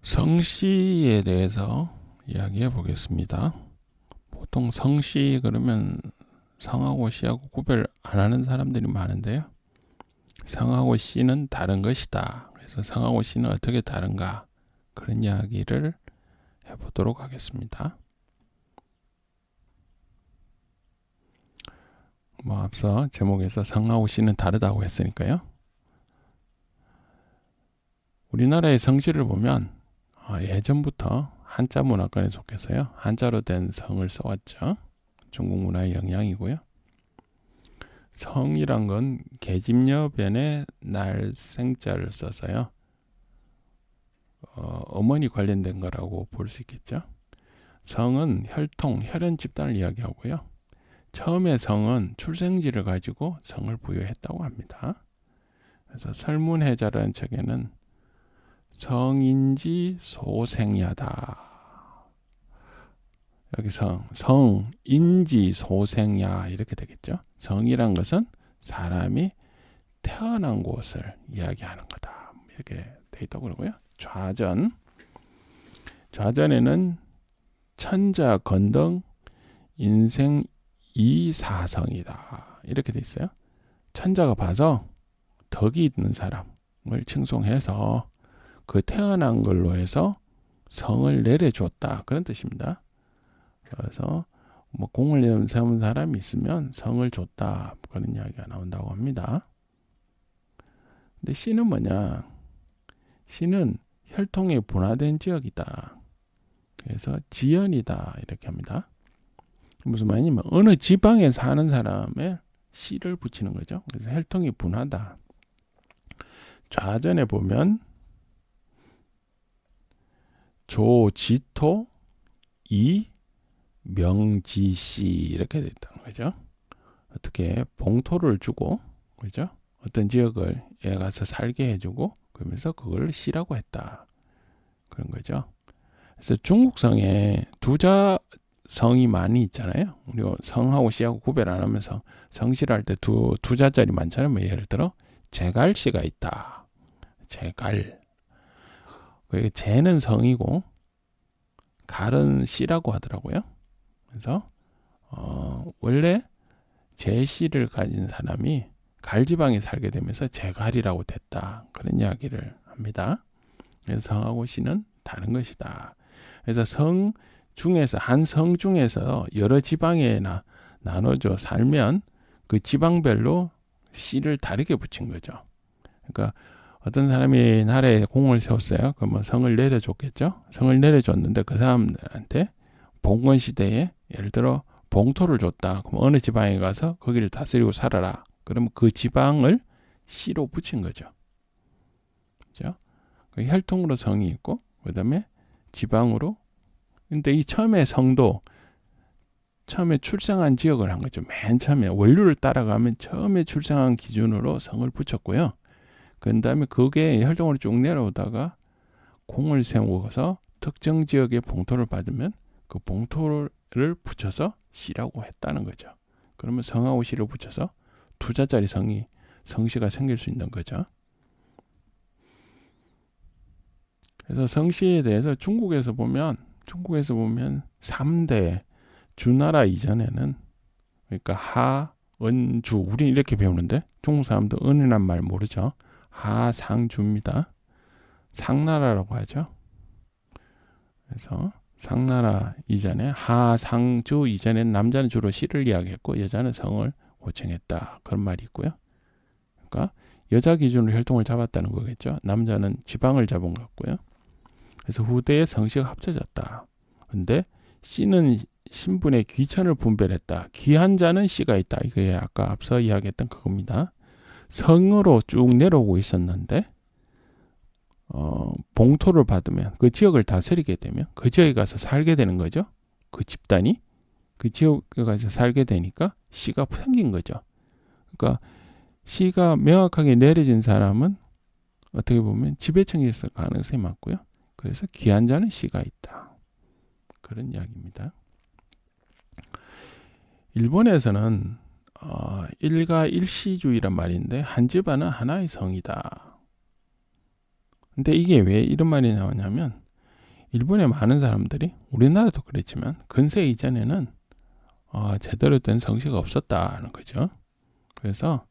성씨에 대해서 이야기해 보겠습니다. 보통 성씨 그러면 성하고 씨하고 구별 안 하는 사람들이 많은데요. 성하고 씨는 다른 것이다. 그래서 성하고 씨는 어떻게 다른가? 그런 이야기를 해보도록 하겠습니다. 앞서 제목에서 성하고 씨는 다르다고 했으니까요. 우리나라의 성씨를 보면 예전부터 한자 문화권에 속해서요. 한자로 된 성을 써왔죠. 중국 문화의 영향이고요. 성이란 건 계집녀변에 날생자를 써서요. 어머니 관련된 거라고 볼 수 있겠죠. 성은 혈통, 혈연 집단을 이야기하고요. 처음에 성은 출생지를 가지고 성을 부여했다고 합니다. 그래서 설문해자라는 책에는 성인지 소생야다. 여기서 성인지 소생야 이렇게 되겠죠. 성이란 것은 사람이 태어난 곳을 이야기하는 거다. 이렇게 돼 있다고 그러고요. 좌전에는 천자 건덕 인생 이사성이다. 이렇게 돼 있어요. 천자가 봐서 덕이 있는 사람을 칭송해서 그 태어난 걸로 해서 성을 내려줬다. 그런 뜻입니다. 그래서 공을 세운 사람이 있으면 성을 줬다. 그런 이야기가 나온다고 합니다. 근데 씨는 뭐냐? 씨는 혈통이 분화된 지역이다. 그래서 지연이다. 이렇게 합니다. 무슨 말이냐면 어느 지방에 사는 사람의 씨를 붙이는 거죠. 그래서 혈통이 분화다. 좌전에 보면 조지토 이명지씨 이렇게 되어 있다는 거죠. 어떻게 봉토를 주고, 그죠? 어떤 지역을 애 가서 살게 해주고, 그러면서 그걸 씨라고 했다. 그런 거죠. 그래서 중국성에 두자 성이 많이 있잖아요. 우리가 성하고 씨하고 구별 안 하면서 성씨를 할 때 두 자짜리 많잖아요. 예를 들어 제갈씨가 있다. 제갈. 제는 성이고 갈은 씨라고 하더라고요. 그래서 원래 제씨를 가진 사람이 갈지방에 살게 되면서 제갈이라고 됐다. 그런 이야기를 합니다. 그래서 성하고 씨는 다른 것이다. 그래서 성 중에서 한 성 중에서 여러 지방에 나눠져 살면 그 지방별로 씨를 다르게 붙인 거죠. 그러니까 어떤 사람이 나라에 공을 세웠어요. 그러면 성을 내려줬겠죠. 성을 내려줬는데 그 사람들한테 봉건 시대에 예를 들어 봉토를 줬다. 그럼 어느 지방에 가서 거기를 다스리고 살아라. 그러면 그 지방을 씨로 붙인 거죠. 그렇죠? 그 혈통으로 성이 있고 그다음에 지방으로. 근데 이 처음에 성도 처음에 출생한 지역을 한 거죠. 맨 처음에 원류를 따라가면 처음에 출생한 기준으로 성을 붙였고요. 그 다음에 그게 혈통으로 쭉 내려오다가 공을 세우고서 특정 지역의 봉토를 받으면 그 봉토를 붙여서 씨라고 했다는 거죠. 그러면 성하고 씨를 붙여서 두 자짜리 성씨가 생길 수 있는 거죠. 그래서 성씨에 대해서 중국에서 보면 3대 주나라 이전에는 그러니까 하, 은, 주 우리는 이렇게 배우는데 중국 사람도 은이란 말 모르죠. 하상주입니다. 상나라라고 하죠. 그래서 상나라 이전에 하상주 이전에는 남자는 주로 씨를 이야기했고 여자는 성을 호칭했다. 그런 말이 있고요. 그러니까 여자 기준으로 혈통을 잡았다는 거겠죠. 남자는 지방을 잡은 것 같고요. 그래서 후대에 성씨가 합쳐졌다. 근데 씨는 신분의 귀천을 분별했다. 귀한 자는 씨가 있다. 이게 아까 앞서 이야기했던 그겁니다. 성으로 쭉 내려오고 있었는데 봉토를 받으면 그 지역을 다스리게 되면 그 지역에 가서 살게 되는 거죠. 그 집단이 그 지역에 가서 살게 되니까 씨가 생긴 거죠. 그러니까 씨가 명확하게 내려진 사람은 어떻게 보면 지배층이었을 가능성이 많고요. 그래서 귀한 자는 씨가 있다. 그런 이야기입니다. 일본에서는 일가 일시주의란 말인데 한 집안은 하나의 성이다. 근데 이게 왜 이런 말이 나오냐면 일본의 많은 사람들이, 우리나라도 그랬지만 근세 이전에는 제대로 된 성씨가 없었다는 거죠. 그래서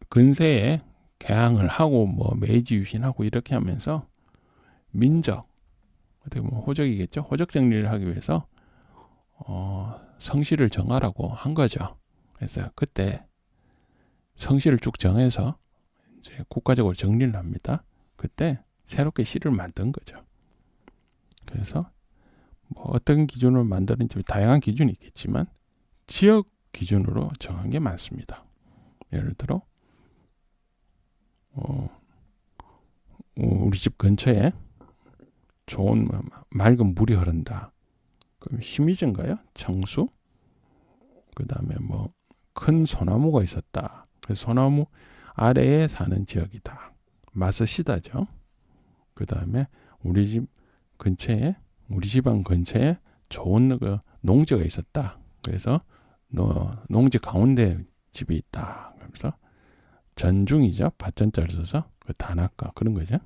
근세에 개항을 하고 뭐 메이지 유신하고 이렇게 하면서 민적, 어떻게 보면 호적이겠죠. 호적 정리를 하기 위해서 성씨를 정하라고 한 거죠. 그래서 그때 성씨를 쭉 정해서 이제 국가적으로 정리를 합니다. 그때 새롭게 시를 만든 거죠. 그래서 뭐 어떤 기준으로 만드는지 다양한 기준이 있겠지만 지역 기준으로 정한 게 많습니다. 예를 들어 우리 집 근처에 좋은 맑은 물이 흐른다. 그럼 심의전가요? 청수? 그 다음에 뭐 큰 소나무가 있었다. 그 소나무 아래에 사는 지역이다. 마스시다죠. 그 다음에 우리 집안 근처에 좋은 농지가 있었다. 그래서 농지 가운데 집이 있다. 그래서 전중이죠. 밭전자를 써서 그 단아까 그런 거죠.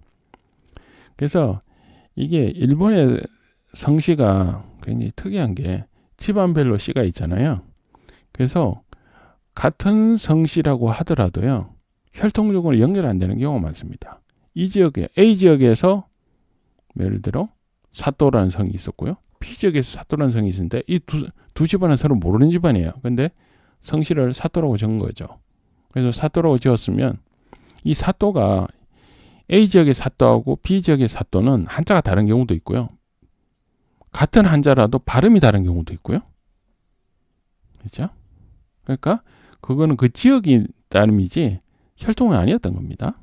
그래서 이게 일본의 성씨가 굉장히 특이한 게 집안별로 씨가 있잖아요. 그래서 같은 성씨라고 하더라도요, 혈통적으로 연결 안 되는 경우가 많습니다. 이 지역에 A 지역에서 예를 들어 사또라는 성이 있었고요, B 지역에서 사또라는 성이 있었는데 이 두 집안은 서로 모르는 집안이에요. 근데 성씨를 사또라고 적은 거죠. 그래서 사또라고 지었으면 이 사또가 A 지역의 사또하고 B 지역의 사또는 한자가 다른 경우도 있고요, 같은 한자라도 발음이 다른 경우도 있고요. 그렇죠? 그러니까 그거는 그 지역이 따름이지 혈통이 아니었던 겁니다.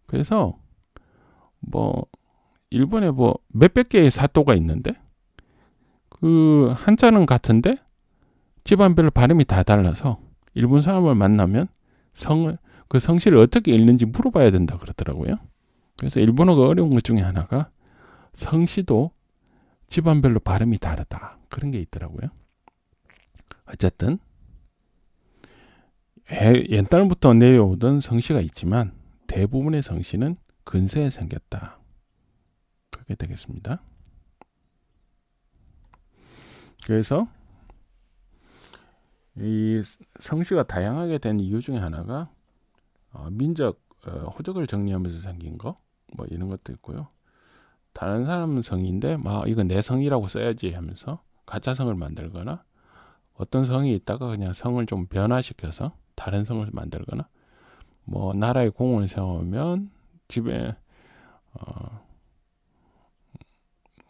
그래서 뭐 일본에 뭐 몇백 개의 사또가 있는데 그 한자는 같은데 집안별로 발음이 다 달라서 일본 사람을 만나면 그 성씨를 어떻게 읽는지 물어봐야 된다 그러더라고요. 그래서 일본어가 어려운 것 중에 하나가 성씨도 집안별로 발음이 다르다, 그런 게 있더라고요. 어쨌든 옛날부터 내려오던 성씨가 있지만 대부분의 성씨는 근세에 생겼다, 그렇게 되겠습니다. 그래서 이 성씨가 다양하게 된 이유 중에 하나가 민족 호적을 정리하면서 생긴 거, 뭐 이런 것도 있고요. 다른 사람 성인데 이건 내 성이라고 써야지 하면서 가짜 성을 만들거나, 어떤 성이 있다가 그냥 성을 좀 변화시켜서 다른 성을 만들거나, 뭐 나라에 공을 세우면 집에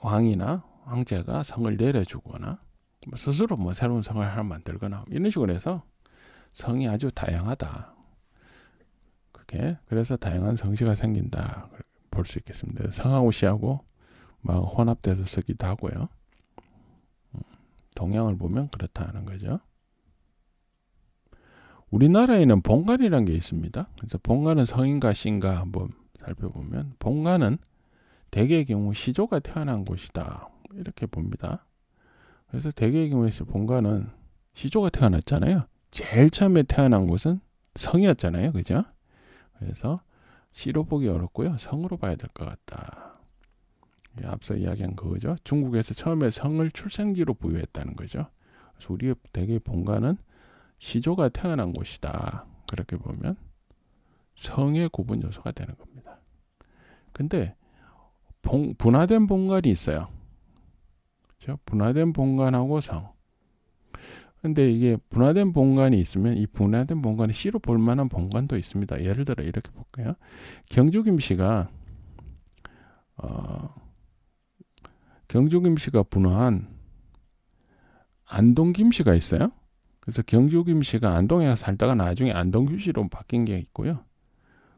왕이나 황제가 성을 내려주거나, 스스로 뭐 새로운 성을 하나 만들거나, 이런 식으로 해서 성이 아주 다양하다. 그래서 다양한 성씨가 생긴다 볼 수 있겠습니다. 성하고 시하고 막 혼합돼서 쓰기도 하고요. 동양을 보면 그렇다는 거죠. 우리나라에는 본관이라는 게 있습니다. 그래서 본관은 성인가 씨인가 한번 살펴보면, 본관은 대개의 경우 시조가 태어난 곳이다, 이렇게 봅니다. 그래서 대개의 경우에서 본관은 시조가 태어났잖아요. 제일 처음에 태어난 곳은 성이었잖아요. 그죠? 그래서 시로 보기 어렵고요, 성으로 봐야 될 것 같다. 앞서 이야기한 그거죠. 중국에서 처음에 성을 출생지로 부여했다는 거죠. 그래서 우리의 대개의 본관은 시조가 태어난 곳이다, 그렇게 보면 성의 구분 요소가 되는 겁니다. 근데 분화된 본관이 있어요. 그렇죠? 분화된 본관하고 성. 근데 이게 분화된 본관이 있으면 이 분화된 본관이 시로 볼 만한 본관도 있습니다. 예를 들어 이렇게 볼게요. 경주 김씨가 분화한 안동 김씨가 있어요. 그래서 경주 김씨가 안동에 살다가 나중에 안동 김씨로 바뀐 게 있고요.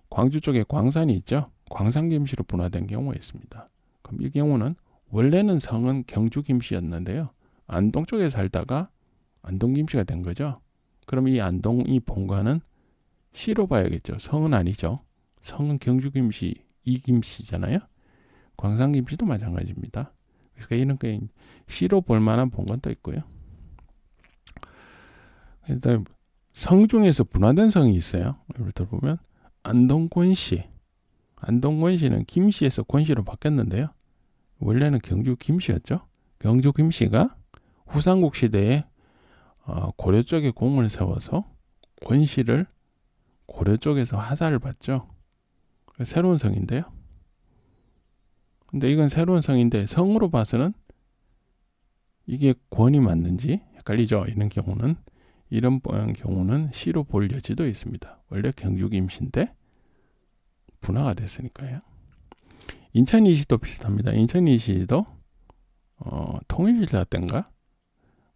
광주 쪽에 광산이 있죠. 광산 김씨로 분화된 경우가 있습니다. 그럼 이 경우는 원래는 성은 경주 김씨였는데요, 안동 쪽에 살다가 안동 김씨가 된 거죠. 그럼 이 안동 이 본관은 시로 봐야겠죠. 성은 아니죠. 성은 경주 김씨, 이 김씨잖아요. 광산 김씨도 마찬가지입니다. 그러니까 이런 게 시로 볼 만한 본관도 있고요. 일단 성 중에서 분화된 성이 있어요. 예를 들어 보면 안동권씨. 안동권씨는 김씨에서 권씨로 바뀌었는데요. 원래는 경주 김씨였죠. 경주 김씨가 후삼국 시대에 고려 쪽에 공을 세워서 권씨를 고려 쪽에서 화살을 받죠. 새로운 성인데요. 근데 이건 새로운 성인데 성으로 봐서는 이게 권이 맞는지 헷갈리죠. 이런 경우는 시로 볼 여지도 있습니다. 원래 경주 김씨인데 분화가 됐으니까요. 인천 이시도 비슷합니다. 인천 이시도 통일신라 때인가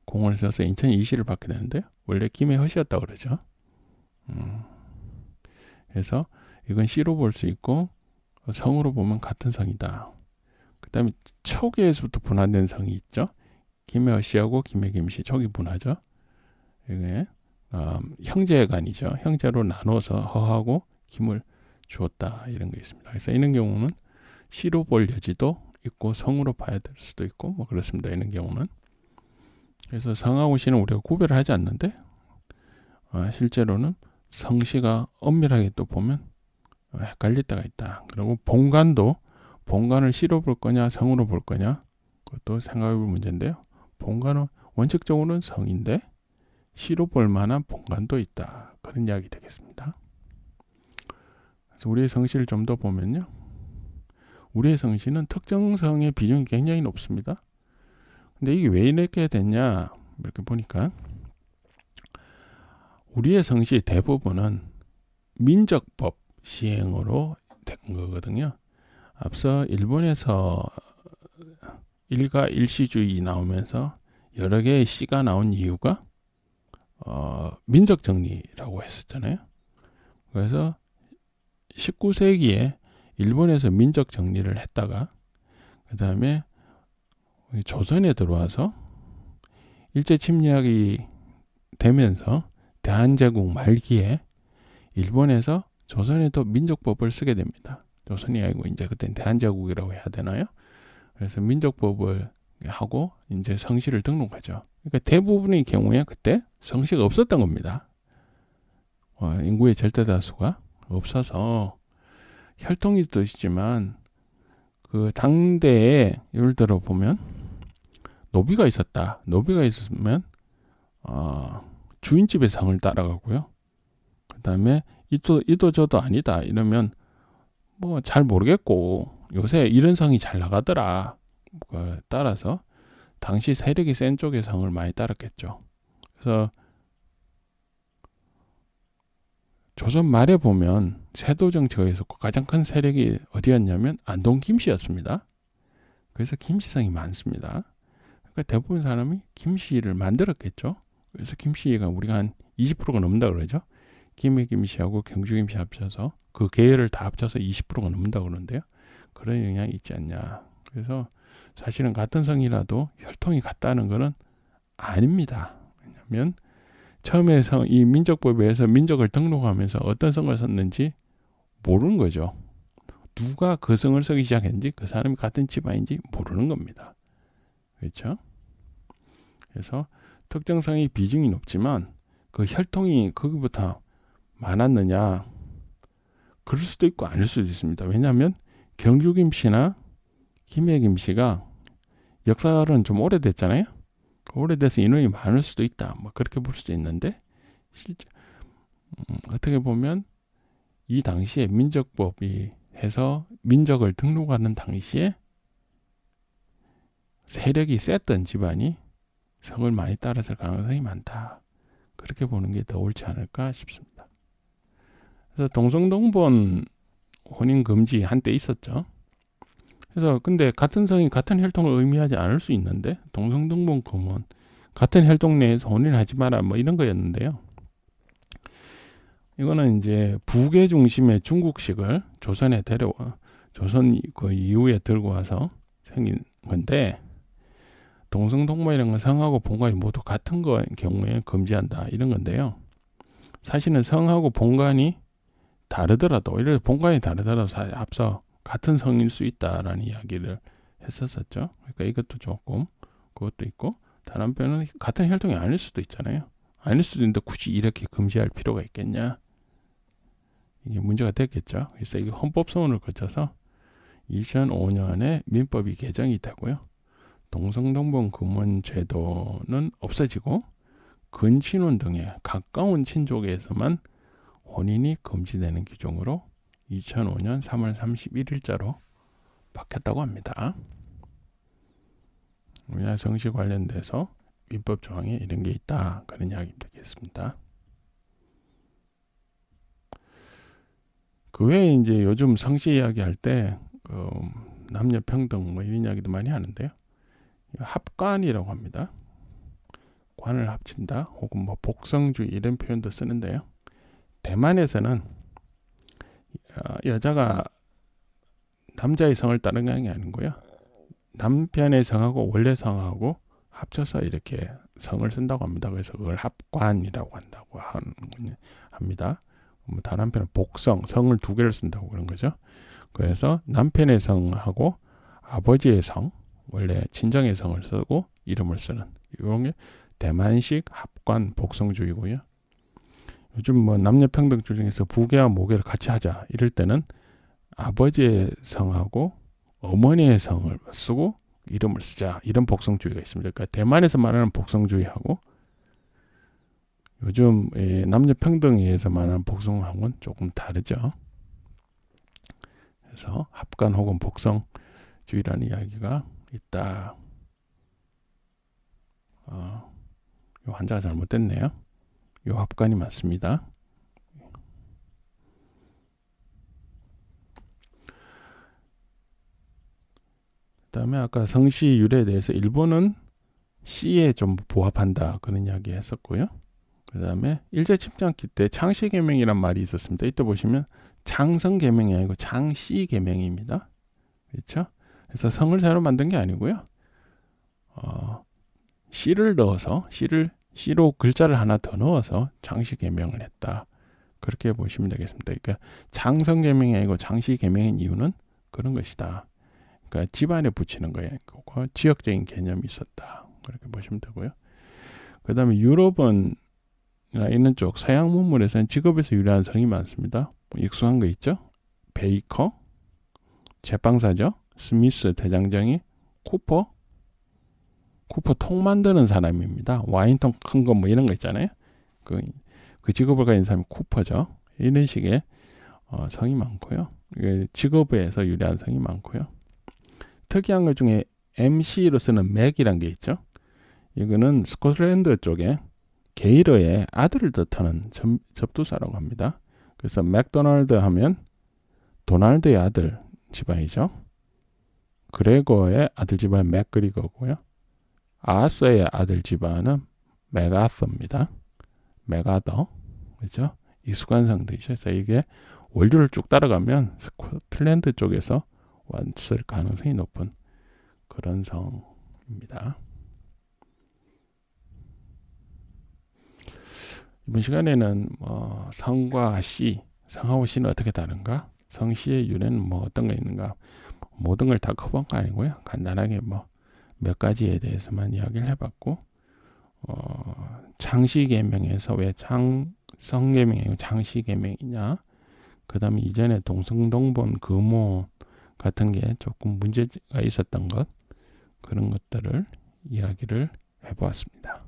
공을 써서 인천 이시를 받게 되는데요. 원래 김의 허시였다고 그러죠. 그래서 이건 시로 볼 수 있고 성으로 보면 같은 성이다. 그 다음에 초기에서부터 분화된 성이 있죠. 김의 허시하고 김의 김씨 초기 분화죠. 이게 형제간이죠. 형제로 나눠서 허하고 김을 주었다 이런 게 있습니다. 그래서 이런 경우는 시로 볼 여지도 있고 성으로 봐야 될 수도 있고 뭐 그렇습니다. 이런 경우는. 그래서 성하고 시는 우리가 구별을 하지 않는데 실제로는 성시가 엄밀하게 또 보면 헷갈릴 때가 있다. 그리고 본관을 시로 볼 거냐 성으로 볼 거냐 그것도 생각해 볼 문제인데요. 본관은 원칙적으로는 성인데 시로 볼 만한 본관도 있다. 그런 이야기 되겠습니다. 그래서 우리의 성시를 좀 더 보면요. 우리의 성시는 특정 성의 비중이 굉장히 높습니다. 근데 이게 왜 이렇게 됐냐 이렇게 보니까 우리의 성시 대부분은 민족법 시행으로 된 거거든요. 앞서 일본에서 일가 일시주의 나오면서 여러 개의 시가 나온 이유가 민족 정리라고 했었잖아요. 그래서 19세기에 일본에서 민족 정리를 했다가 그 다음에 조선에 들어와서 일제 침략이 되면서 대한제국 말기에 일본에서 조선에도 민족법을 쓰게 됩니다. 조선이 아니고 이제 그때 대한제국이라고 해야 되나요? 그래서 민족법을 하고 이제 성시를 등록하죠. 그러니까 대부분의 경우에 그때 성시가 없었던 겁니다. 인구의 절대다수가 없어서 혈통이 뜻이지만 그 당대에 예를 들어 보면 노비가 있었다. 노비가 있으면 주인집의 성을 따라가고요. 그 다음에 이도 저도 아니다 이러면 뭐 잘 모르겠고 요새 이런 성이 잘 나가더라. 따라서 당시 세력이 센 쪽의 성을 많이 따랐겠죠. 그래서 조선 말에 보면 세도 정치가 있었고 가장 큰 세력이 어디였냐면 안동 김씨였습니다. 그래서 김씨성이 많습니다. 그러니까 대부분 사람이 김씨를 만들었겠죠. 그래서 김씨가 우리가 한 20%가 넘는다 그러죠. 김해 김씨하고 경주 김씨 합쳐서 그 계열을 다 합쳐서 20%가 넘는다 그러는데요. 그런 영향이 있지 않냐. 그래서 사실은 같은 성이라도 혈통이 같다는 것은 아닙니다. 왜냐하면 처음에 이 민족법에 의해서 민족을 등록하면서 어떤 성을 썼는지 모르는 거죠. 누가 그 성을 쓰기 시작했는지 그 사람이 같은 집안인지 모르는 겁니다. 그렇죠? 그래서 특정 성의 비중이 높지만 그 혈통이 거기부터 많았느냐 그럴 수도 있고 아닐 수도 있습니다. 왜냐하면 경주 김씨나 김해 김씨가 역사는 좀 오래됐잖아요. 오래돼서 인원이 많을 수도 있다. 뭐 그렇게 볼 수도 있는데 실제 어떻게 보면 이 당시에 민족법이 해서 민족을 등록하는 당시에 세력이 셌던 집안이 성을 많이 따랐을 가능성이 많다. 그렇게 보는 게 더 옳지 않을까 싶습니다. 그래서 동성동본 혼인 금지 한때 있었죠. 그래서 근데 같은 성이 같은 혈통을 의미하지 않을 수 있는데 동성동본 금은 같은 혈통 내에서 혼인하지 마라 뭐 이런 거였는데요. 이거는 이제 북의 중심의 중국식을 조선에 데려와 조선 그 이후에 들고 와서 생긴 건데 동성동본이라는 건 성하고 본관이 모두 같은 경우에 금지한다 이런 건데요. 사실은 성하고 본관이 다르더라도 이래서 본관이 다르더라도 앞서 같은 성일 수 있다라는 이야기를 했었었죠. 그러니까 이것도 조금 그것도 있고 다른 한편은 같은 혈통이 아닐 수도 있잖아요. 아닐 수도 있는데 굳이 이렇게 금지할 필요가 있겠냐. 이게 문제가 됐겠죠. 그래서 이게 헌법 소원을 거쳐서 2005년에 민법이 개정이 되고요. 동성동본 금혼제도는 없어지고 근친혼 등의 가까운 친족에서만 혼인이 금지되는 규정으로 2005년 3월 31일자로 바뀌었다고 합니다. 우리나라 성씨 관련돼서 민법 조항에 이런 게 있다, 그런 이야기 되겠습니다. 그 외에 이제 요즘 성씨 이야기할 때 남녀 평등 뭐 이런 이야기도 많이 하는데요. 합관이라고 합니다. 관을 합친다, 혹은 뭐 복성주의 이런 표현도 쓰는데요. 대만에서는 여자가 남자의 성을 따르는 게 아니고요. 남편의 성하고 원래 성하고 합쳐서 이렇게 성을 쓴다고 합니다. 그래서 그걸 합관이라고 한다고 합니다. 뭐 다른 한편은 복성, 성을 두 개를 쓴다고 그런 거죠. 그래서 남편의 성하고 아버지의 성, 원래 친정의 성을 쓰고 이름을 쓰는 이런 게 대만식 합관 복성주의고요. 요즘 뭐 남녀평등주의 중에서 부계와 모계를 같이 하자 이럴 때는 아버지의 성하고 어머니의 성을 쓰고 이름을 쓰자, 이런 복성주의가 있습니다. 그러니까 대만에서 말하는 복성주의하고 요즘 남녀평등에서 말하는 복성하고는 조금 다르죠. 그래서 합관 혹은 복성주의라는 이야기가 있다. 요 한자가 잘못됐네요. 요 합관이 맞습니다. 그 다음에 아까 성씨 유래에 대해서 일본은 시에 좀 부합한다, 그런 이야기 했었고요. 그 다음에 일제침략기 때 창씨개명이란 말이 있었습니다. 이때 보시면 창성개명이 아니고 창씨개명입니다. 그렇죠? 그래서 성을 새로 만든 게 아니고요. 씨를 넣어서 씨로 글자를 하나 더 넣어서 창씨개명을 했다, 그렇게 보시면 되겠습니다. 그러니까 창성개명이 아니고 창씨개명인 이유는 그런 것이다. 그러니까 집안에 붙이는 거예요. 그거 지역적인 개념이 있었다, 그렇게 보시면 되고요. 그 다음에 유럽은 있는 쪽 서양 문물에서는 직업에서 유래한 성이 많습니다. 익숙한 거 있죠? 베이커, 제빵사죠? 스미스 대장장이, 쿠퍼 통 만드는 사람입니다. 와인통 큰 거 뭐 이런 거 있잖아요. 그 직업을 가진 사람이 쿠퍼죠. 이런 식의 성이 많고요. 직업에서 유래한 성이 많고요. 특이한 것 중에 MC로 쓰는 맥이란 게 있죠. 이거는 스코틀랜드 쪽에 게이러의 아들을 뜻하는 접두사라고 합니다. 그래서 맥도날드 하면 도널드의 아들 집안이죠. 그레거의 아들 집안은 맥그리거고요. 아서의 아들 집안은 맥아서입니다. 맥아더, 그렇죠? 익숙한 성들이죠. 그래서 이게 원류를 쭉 따라가면 스코틀랜드 쪽에서 왔을 가능성이 높은 그런 성입니다. 이번 시간에는 성과 시, 성하고 시는 어떻게 다른가? 성시의 유래는 뭐 어떤 게 있는가? 모든 걸 다 커본 거 아니고요. 간단하게 뭐 몇 가지에 대해서만 이야기를 해봤고, 창씨개명에서 왜 성개명이 아니고 창씨개명이냐? 그 다음에 이전에 동성동본 금혼 같은 게 조금 문제가 있었던 것, 그런 것들을 이야기를 해보았습니다.